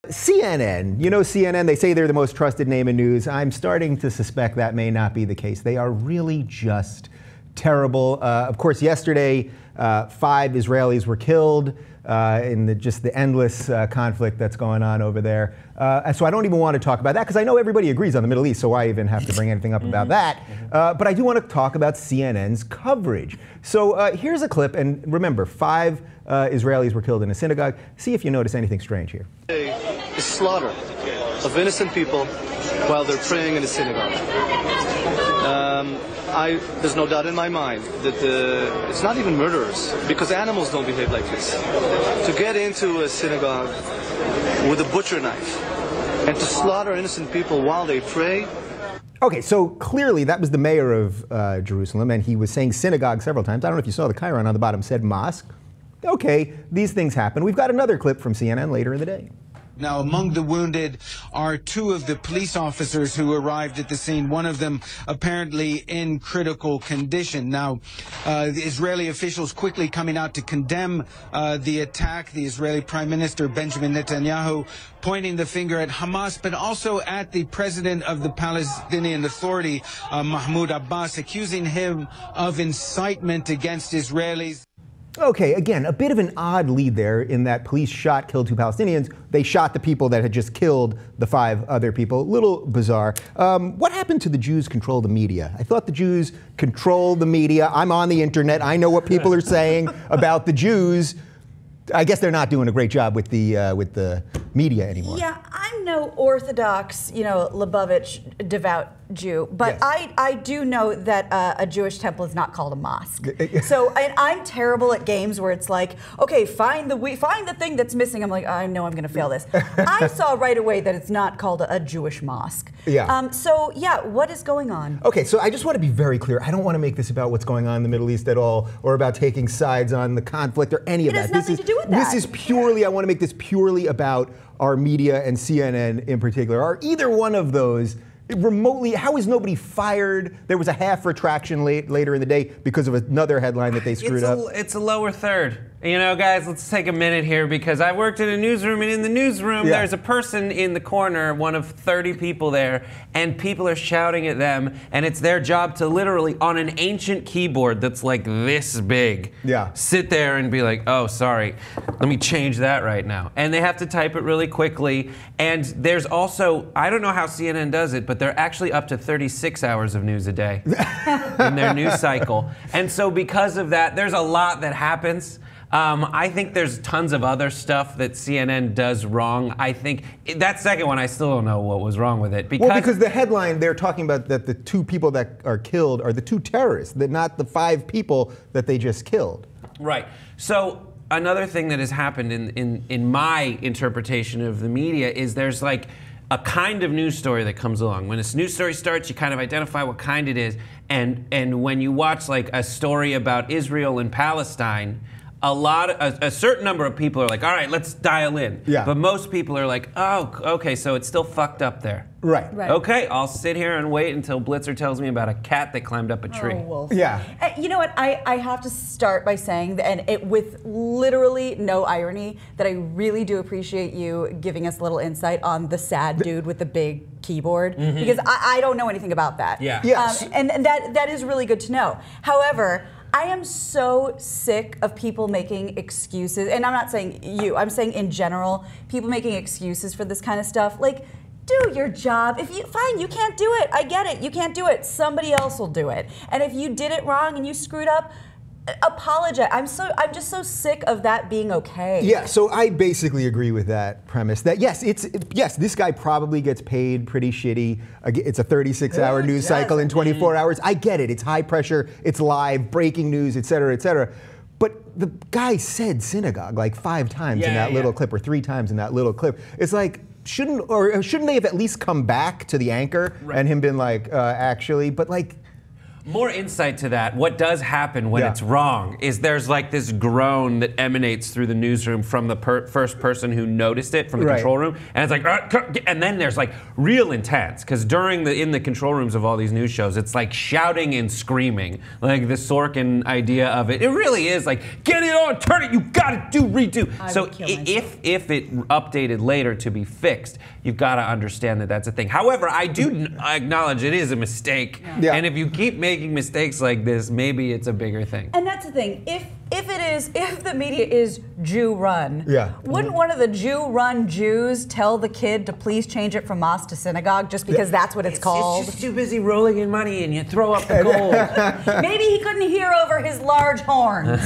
CNN, you know CNN, they say they're the most trusted name in news. I'm starting to suspect that may not be the case. They are really just terrible. Of course, yesterday, 5 Israelis were killed in just the endless conflict that's going on over there. So I don't even want to talk about that because I know everybody agrees on the Middle East, so why even have to bring anything up about that? But I do want to talk about CNN's coverage. So here's a clip, and remember, 5 Israelis were killed in a synagogue. See if you notice anything strange here. A slaughter of innocent people while they're praying in a synagogue. There's no doubt in my mind that it's not even murderers, because animals don't behave like this. To get into a synagogue with a butcher knife and to slaughter innocent people while they pray. Okay, so clearly that was the mayor of Jerusalem, and he was saying synagogue several times. I don't know if you saw the Chyron on the bottom said mosque. Okay, these things happen. We've got another clip from CNN later in the day. Now, among the wounded are 2 of the police officers who arrived at the scene, one of them apparently in critical condition. Now, the Israeli officials quickly coming out to condemn the attack. The Israeli Prime Minister Benjamin Netanyahu pointing the finger at Hamas, but also at the president of the Palestinian Authority, Mahmoud Abbas, accusing him of incitement against Israelis. Okay, again, a bit of an odd lead there in that police killed 2 Palestinians. They shot the people that had just killed the 5 other people. A little bizarre. What happened to the Jews control the media? I thought the Jews control the media. I'm on the internet. I know what people are saying about the Jews. I guess they're not doing a great job with the media anymore. Yeah, I'm no Orthodox, Lubavitch devout Jew, but yes. I do know that a Jewish temple is not called a mosque. So I'm terrible at games where it's like, okay, find the thing that's missing. I'm like, I know I'm going to fail this. I saw right away that it's not called a Jewish mosque. Yeah. So yeah, what is going on? Okay, so I just want to be very clear. I don't want to make this about what's going on in the Middle East at all, or about taking sides on the conflict or any of that. It has nothing to do with that. This is purely, I want to make this purely about our media and CNN in particular. Are either one of those remotely, how is nobody fired? There was a half retraction later in the day because of another headline that they screwed up. It's a lower third. You know, guys, let's take a minute here because I worked in a newsroom, and in the newsroom, there's a person in the corner, one of 30 people there, and people are shouting at them, and it's their job to literally, on an ancient keyboard that's like this big, sit there and be like, oh, sorry, let me change that right now. And they have to type it really quickly. And there's also, I don't know how CNN does it, but they're actually up to 36 hours of news a day in their news cycle. And so because of that, there's a lot that happens. I think there's tons of other stuff that CNN does wrong. I think that second one, I still don't know what was wrong with it. Because the headline, they're talking about that the 2 people that are killed are the 2 terrorists, not the 5 people that they just killed. Right. So another thing that has happened in my interpretation of the media is there's like a kind of news story that comes along. When this news story starts, you kind of identify what kind it is. And when you watch like a story about Israel and Palestine, a certain number of people are like, all right, let's dial in. Yeah. But most people are like, oh, okay, so it's still fucked up there. Right. Okay, I'll sit here and wait until Blitzer tells me about a cat that climbed up a tree. Oh, wolf. Yeah. You know what? I have to start by saying, with literally no irony, that I really do appreciate you giving us a little insight on the sad dude with the big keyboard, because I don't know anything about that. Yeah. Yes. And that is really good to know. However, I am so sick of people making excuses, and I'm not saying you, I'm saying in general, people making excuses for this kind of stuff. Like, do your job. Fine, you can't do it. I get it. You can't do it. Somebody else will do it. And if you did it wrong and you screwed up, apologize. I'm just so sick of that being okay. Yeah, so I basically agree with that premise. That yes, this guy probably gets paid pretty shitty. It's a 36-hour news cycle in 24 hours. I get it. It's high pressure. It's live, breaking news, et cetera, et cetera. But the guy said synagogue like 5 times in that little clip, or 3 times in that little clip. It's like, shouldn't they have at least come back to the anchor and him been like, actually, but like. More insight to that. What does happen when it's wrong is there's like this groan that emanates through the newsroom from the first person who noticed it from the control room, and it's like, and then there's like real intense, because in the control rooms of all these news shows, it's like shouting and screaming, like the Sorkin idea of it. It really is like, get it on, turn it, you gotta redo. So if it updated later to be fixed, you've got to understand that that's a thing. However, I acknowledge it is a mistake, and if you keep making mistakes like this, maybe it's a bigger thing. And that's the thing. If the media is Jew-run, wouldn't one of the Jew-run Jews tell the kid to please change it from mosque to synagogue just because that's what it's called? It's just too busy rolling in money and you throw up the gold. Maybe he couldn't hear over his large horns.